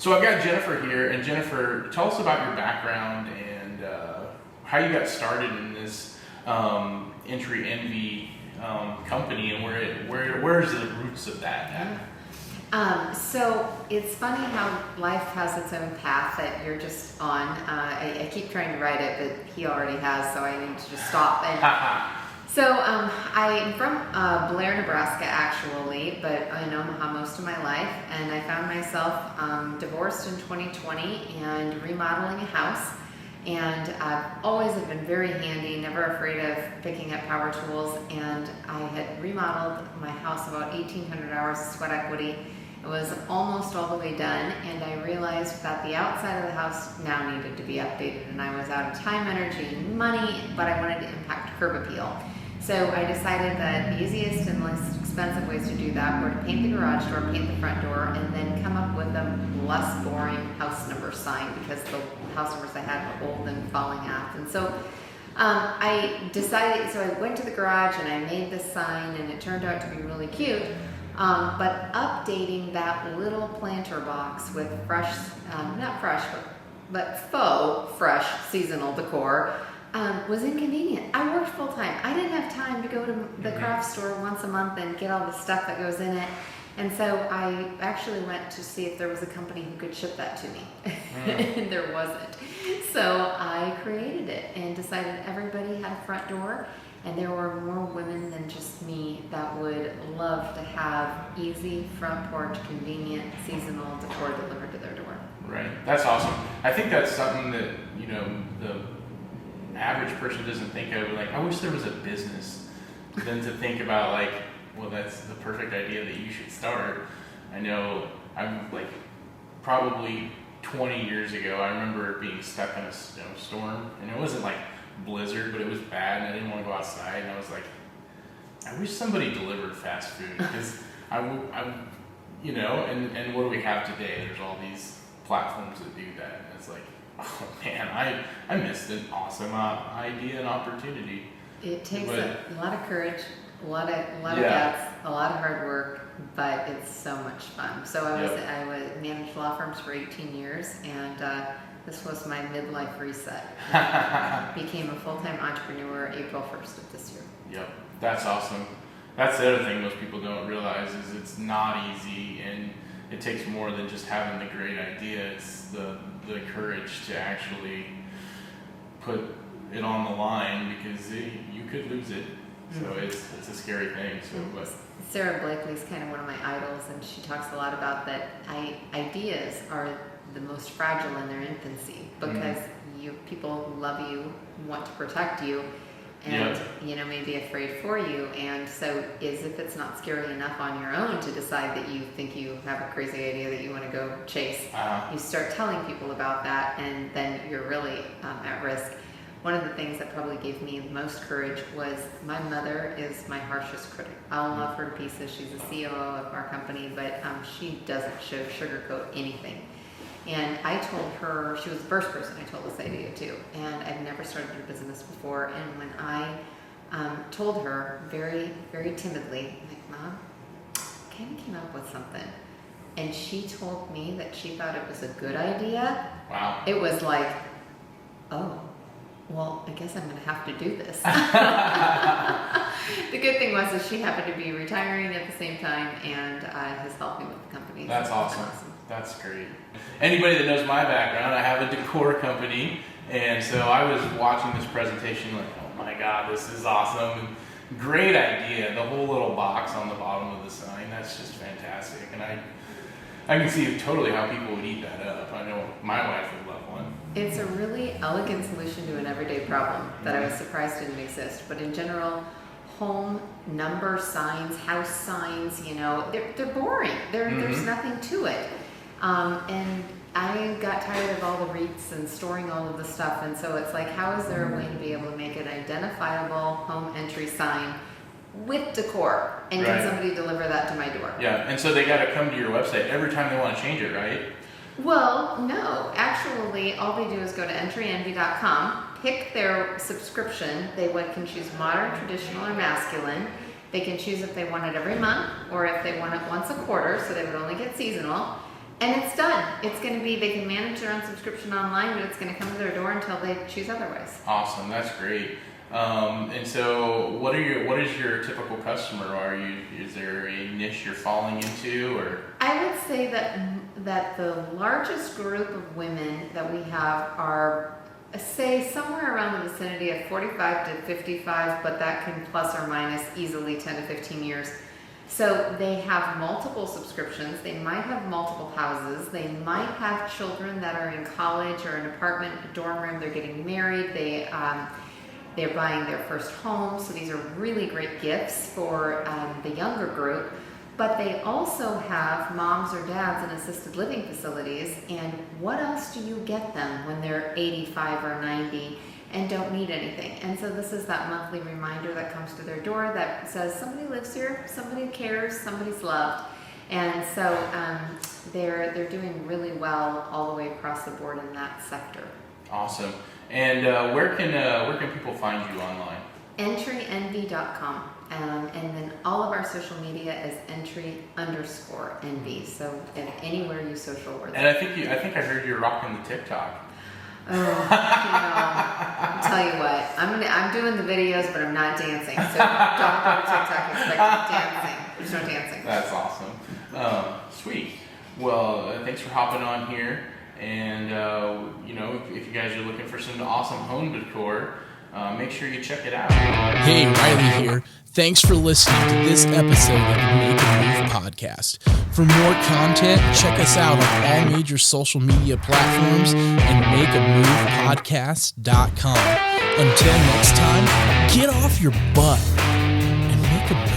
So I've got Jennifer here, and Jennifer, tell us about your background and how you got started in this Entry Envy company, and where's the roots of that at? So it's funny how life has its own path that you're just on. I keep trying to write it, but he already has, so I need to just stop. And so I'm from Blair, Nebraska, actually, but in Omaha most of my life. And I found myself divorced in 2020 and remodeling a house. And I've always have been very handy, never afraid of picking up power tools. And I had remodeled my house about 1,800 hours of sweat equity. It was almost all the way done, and I realized that the outside of the house now needed to be updated, and I was out of time, energy, and money, but I wanted to impact curb appeal. So I decided that the easiest and least expensive ways to do that were to paint the garage door, paint the front door, and then come up with a less boring house number sign, because the house numbers I had were old and falling off. And so I decided, so I went to the garage and I made this sign, and it turned out to be really cute. But updating that little planter box with fresh, not fresh, but faux fresh seasonal decor was inconvenient. I worked full time. I didn't have time to go to the craft store once a month and get all the stuff that goes in it. And so I actually went to see if there was a company who could ship that to me. And there wasn't. So I created it and decided everybody had a front door. And there were more women than just me that would love to have easy front porch, convenient, seasonal decor delivered to their door. Right. That's awesome. I think that's something that, the average person doesn't think of. Like, I wish there was a business than to think about, like, well, that's the perfect idea that you should start. I know I'm like probably 20 years ago, I remember being stuck in a snowstorm, and it wasn't like blizzard, but it was bad, and I didn't want to go outside, and I was like, I wish somebody delivered fast food, because and what do we have today? There's all these platforms that do that, and it's like, oh man, I missed an awesome idea and opportunity. It takes a lot of courage, a lot of guts, a lot of hard work, but it's so much fun. So I managed law firms for 18 years, and this was my midlife reset. Became a full-time entrepreneur April 1st of this year. Yep, that's awesome. That's the other thing most people don't realize is it's not easy, and it takes more than just having the great idea. It's the courage to actually put it on the line, because you could lose it. So it's a scary thing. So, but Sarah Blakely's kind of one of my idols, and she talks a lot about that. Ideas are the most fragile in their infancy, because people love you, want to protect you, and may be afraid for you. And so, if it's not scary enough on your own to decide that you think you have a crazy idea that you want to go chase, you start telling people about that, and then you're really at risk. One of the things that probably gave me the most courage was my mother is my harshest critic. I'll love her to pieces. She's the COO of our company, but she doesn't sugarcoat anything. And I told her, she was the first person I told this idea to, and I'd never started a business before. And when I told her very, very timidly, I'm like, Mom, I kind of came up with something. And she told me that she thought it was a good idea. Wow. It was like, oh, well, I guess I'm going to have to do this. The good thing was that she happened to be retiring at the same time, and has helped me with the company. That's awesome. That's great. Anybody that knows my background, I have a decor company, and so I was watching this presentation like, oh my God, this is awesome. And great idea. The whole little box on the bottom of the sign, that's just fantastic. And I can see totally how people would eat that up. I know my wife would love one. It's a really elegant solution to an everyday problem that I was surprised didn't exist. But in general, home number signs, house signs, they're boring. There's nothing to it. And I got tired of all the wreaths and storing all of the stuff. And so it's like, how is there a way to be able to make an identifiable home entry sign with decor? And can somebody deliver that to my door? Yeah, and so they got to come to your website every time they want to change it, right? Well, no. Actually, all they do is go to entryenvy.com, pick their subscription. They can choose modern, traditional, or masculine. They can choose if they want it every month or if they want it once a quarter, so they would only get seasonal. And it's done. It's going to be, they can manage their own subscription online, but it's going to come to their door until they choose otherwise. Awesome, that's great. And so, what is your typical customer? Is there a niche you're falling into, or? I would say that the largest group of women that we have are, say, somewhere around the vicinity of 45 to 55, but that can plus or minus easily 10 to 15 years. So they have multiple subscriptions, they might have multiple houses, they might have children that are in college or an apartment, a dorm room, they're getting married, they're buying their first home, so these are really great gifts for the younger group. But they also have moms or dads in assisted living facilities, and what else do you get them when they're 85 or 90 and don't need anything? And so this is that monthly reminder that comes to their door that says somebody lives here, somebody cares, somebody's loved. And so they're doing really well all the way across the board in that sector. Awesome. And where can people find you online? EntryNV.com. And then all of our social media is entry_NV. So anywhere you social words. And I think I heard you're rocking the TikTok. Oh, I'll tell you what, I'm doing the videos, but I'm not dancing. So don't go to TikTok expecting dancing. There's no dancing. That's awesome. Sweet. Well, thanks for hopping on here. And if you guys are looking for some awesome home decor, make sure you check it out. Hey, Riley here. Thanks for listening to this episode of the Make a Move podcast. For more content, check us out on all major social media platforms and makeamovepodcast.com. Until next time, get off your butt and make a move.